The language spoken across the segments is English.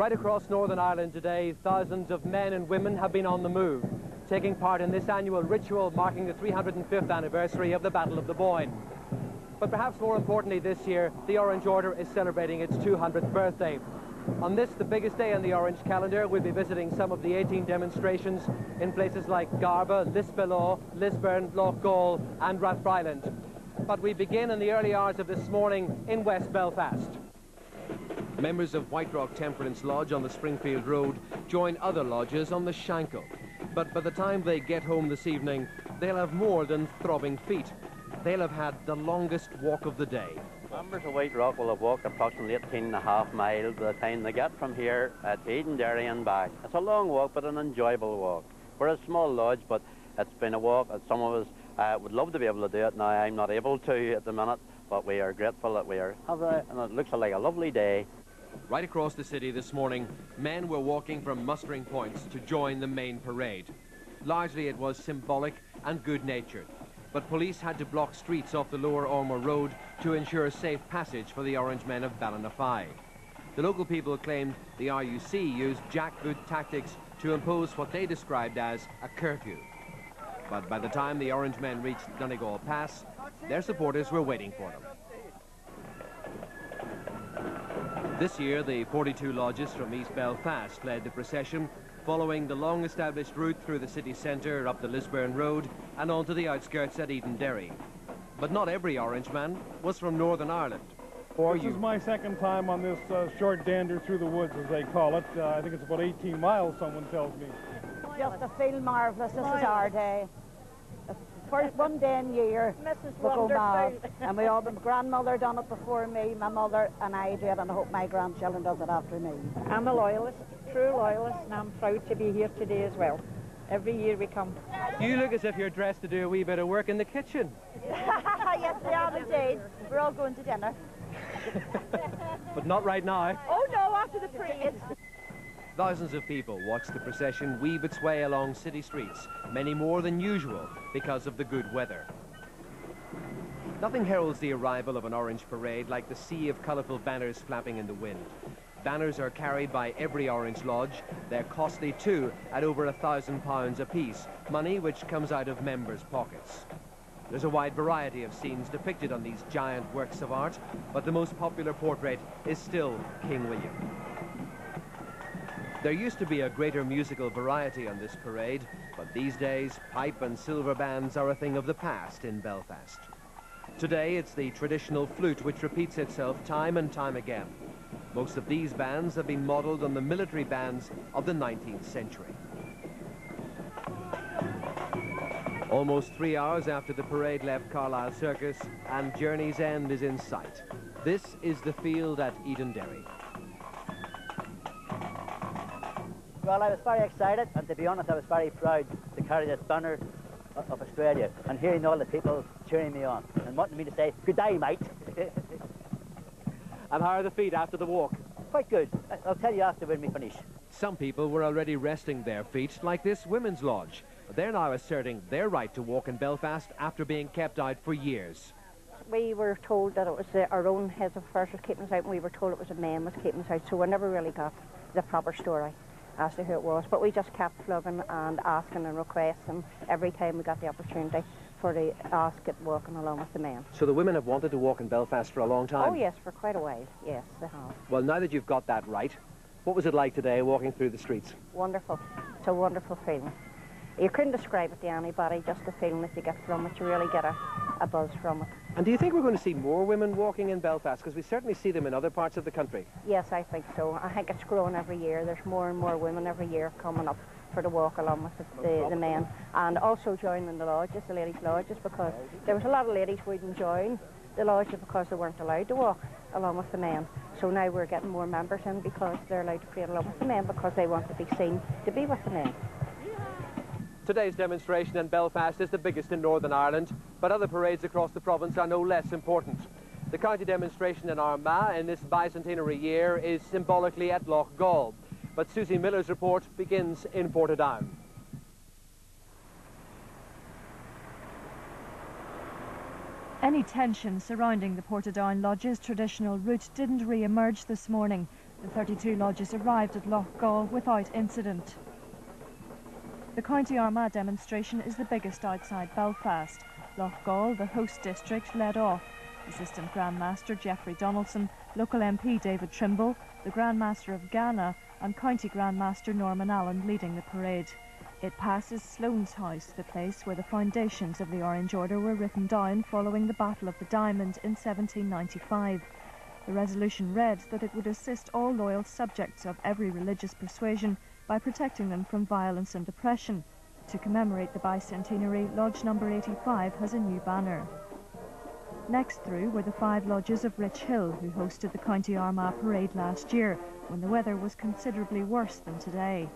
Right across Northern Ireland today, thousands of men and women have been on the move, taking part in this annual ritual marking the 305th anniversary of the Battle of the Boyne. But perhaps more importantly this year, the Orange Order is celebrating its 200th birthday. On this, the biggest day on the Orange calendar, we'll be visiting some of the 18 demonstrations in places like Garba, Lisbellaw, Lisburn, Loughgall and Rathfriland. But we begin in the early hours of this morning in West Belfast. Members of White Rock Temperance Lodge on the Springfield Road join other lodges on the Shankill. But by the time they get home this evening, they'll have more than throbbing feet. They'll have had the longest walk of the day. Members of White Rock will have walked approximately 18.5 miles by the time they get from here to Edenderry and back. It's a long walk, but an enjoyable walk. We're a small lodge, but it's been a walk that some of us would love to be able to do it. Now, I'm not able to at the minute, but we are grateful that we are having it, and it looks like a lovely day. Right across the city this morning, men were walking from mustering points to join the main parade. Largely it was symbolic and good-natured, but police had to block streets off the lower Ormer Road to ensure safe passage for the Orange men of Ballinafie. The local people claimed the RUC used jackboot tactics to impose what they described as a curfew. But by the time the Orange men reached Donegal Pass, their supporters were waiting for them. This year, the 42 lodges from East Belfast led the procession, following the long-established route through the city centre, up the Lisburn Road, and onto the outskirts at Edenderry. But not every Orangeman was from Northern Ireland. This is my second time on this short dander through the woods, as they call it. I think it's about 18 miles, someone tells me. Just to feel marvellous. This is our day. First one day in year we go mad, and we all, my grandmother done it before me, my mother and I do it, and I hope my grandchildren does it after me. I'm a loyalist, true loyalist, and I'm proud to be here today as well. Every year we come. You look as if you're dressed to do a wee bit of work in the kitchen. Yes, we are indeed. We're all going to dinner. But not right now. Oh no, after the parade. Thousands of people watched the procession weave its way along city streets, many more than usual because of the good weather. Nothing heralds the arrival of an Orange parade like the sea of colourful banners flapping in the wind. Banners are carried by every Orange lodge. They're costly too, at over £1,000 apiece, money which comes out of members' pockets. There's a wide variety of scenes depicted on these giant works of art, but the most popular portrait is still King William. There used to be a greater musical variety on this parade, but these days, pipe and silver bands are a thing of the past in Belfast. Today, it's the traditional flute which repeats itself time and time again. Most of these bands have been modelled on the military bands of the 19th century. Almost 3 hours after the parade left Carlisle Circus, and Journey's End is in sight. This is the field at Edenderry. Well, I was very excited, and to be honest, I was very proud to carry this banner of Australia and hearing all the people cheering me on and wanting me to say, "Good day, mate." And how are the feet after the walk? Quite good. I'll tell you after when we finish. Some people were already resting their feet, like this women's lodge. They're now asserting their right to walk in Belfast after being kept out for years. We were told that it was our own heads of affairs was keeping us out, and we were told it was a man was keeping us out, so we never really got the proper story as to who it was, but we just kept plugging and asking and requesting every time we got the opportunity for the ask it walking along with the men. So the women have wanted to walk in Belfast for a long time? Oh yes, for quite a while, yes they have. Well, now that you've got that right, what was it like today walking through the streets? Wonderful. It's a wonderful feeling. You couldn't describe it to anybody, just the feeling that you get from it. You really get a buzz from it. And do you think we're going to see more women walking in Belfast? Because we certainly see them in other parts of the country. Yes, I think so. I think it's growing every year. There's more and more women every year coming up for the walk along with the men. And also joining the lodges, the ladies' lodges, because there was a lot of ladies who wouldn't join the lodges because they weren't allowed to walk along with the men. So now we're getting more members in because they're allowed to parade along with the men because they want to be seen to be with the men. Today's demonstration in Belfast is the biggest in Northern Ireland, but other parades across the province are no less important. The county demonstration in Armagh in this bicentenary year is symbolically at Loughgall, but Susie Miller's report begins in Portadown. Any tension surrounding the Portadown Lodge's traditional route didn't re-emerge this morning. The 32 lodges arrived at Lough Gall without incident. The County Armagh demonstration is the biggest outside Belfast. Lough Gall, the host district, led off. Assistant Grandmaster Geoffrey Donaldson, local MP David Trimble, the Grandmaster of Ghana and County Grandmaster Norman Allen leading the parade. It passes Sloane's House, the place where the foundations of the Orange Order were written down following the Battle of the Diamond in 1795. The resolution read that it would assist all loyal subjects of every religious persuasion by protecting them from violence and oppression. To commemorate the bicentenary, Lodge number 85 has a new banner. Next through were the 5 lodges of Rich Hill, who hosted the County Armagh parade last year, when the weather was considerably worse than today.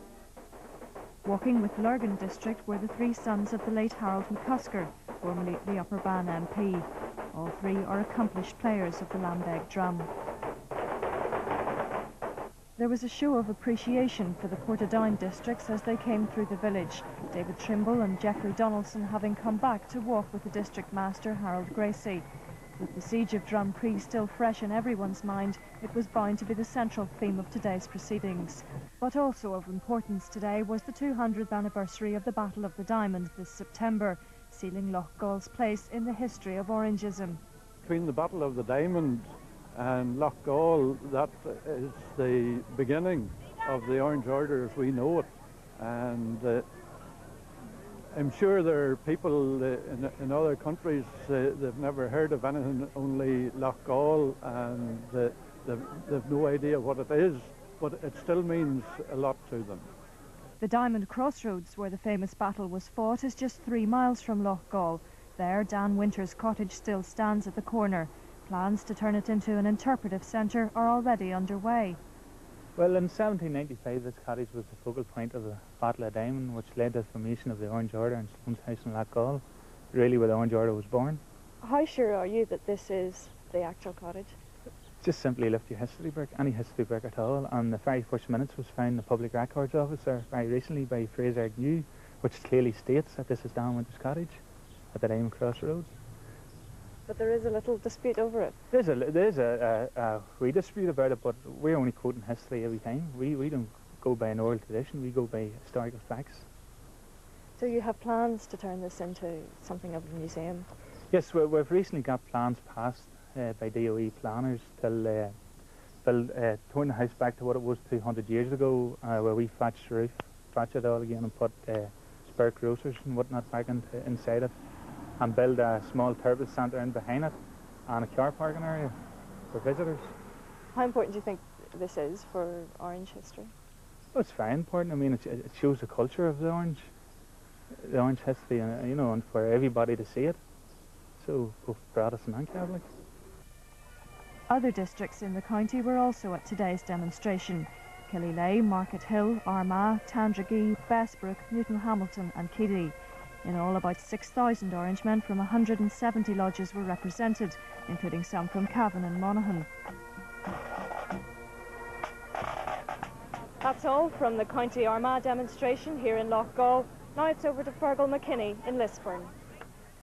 Walking with Lurgan district were the 3 sons of the late Harold McCusker, formerly the Upper Ban MP. All 3 are accomplished players of the Lambeg drum. There was a show of appreciation for the Portadown districts as they came through the village, David Trimble and Geoffrey Donaldson having come back to walk with the district master Harold Gracie. With the siege of Drumcree still fresh in everyone's mind, it was bound to be the central theme of today's proceedings. But also of importance today was the 200th anniversary of the Battle of the Diamond this September, sealing Lough Gall's place in the history of Orangeism. Between the Battle of the Diamond and Lough Gall, that is the beginning of the Orange Order as we know it. And I'm sure there are people in other countries they've never heard of anything, only Lough Gall, and they've no idea what it is, but it still means a lot to them. The Diamond Crossroads, where the famous battle was fought, is just 3 miles from Lough Gall. There, Dan Winter's cottage still stands at the corner. Plans to turn it into an interpretive centre are already underway. Well, in 1795 this cottage was the focal point of the Battle of Diamond, which led to the formation of the Orange Order in Sloane's House in Lough Gall, really where the Orange Order was born. How sure are you that this is the actual cottage? Just simply lift your history book, any history book at all, and the very first minutes was found in the Public Records Office there very recently by Fraser Agnew, which clearly states that this is Dan Winter's cottage at the Diamond Crossroads. But there is a little dispute over it. There's a wee dispute about it, but we're only quoting history every time. We don't go by an oral tradition, we go by historical facts. So you have plans to turn this into something of a museum? Yes, we've recently got plans passed by DOE planners to turn the house back to what it was 200 years ago, where we thatched the roof, thatch it all again and put spare grocers and whatnot back inside it, and build a small turbot centre in behind it and a car parking area for visitors. How important do you think this is for Orange history? Well, it's very important. I mean, it shows the culture of the Orange history, and you know, and for everybody to see it. So both Protestant and Catholic. Other districts in the county were also at today's demonstration. Killylea, Market Hill, Armagh, Tandragee, Bessbrook, Newton Hamilton and Keady. In all, about 6,000 Orangemen from 170 lodges were represented, including some from Cavan and Monaghan. That's all from the County Armagh demonstration here in Lough Gall. Now it's over to Fergal McKinney in Lisburn.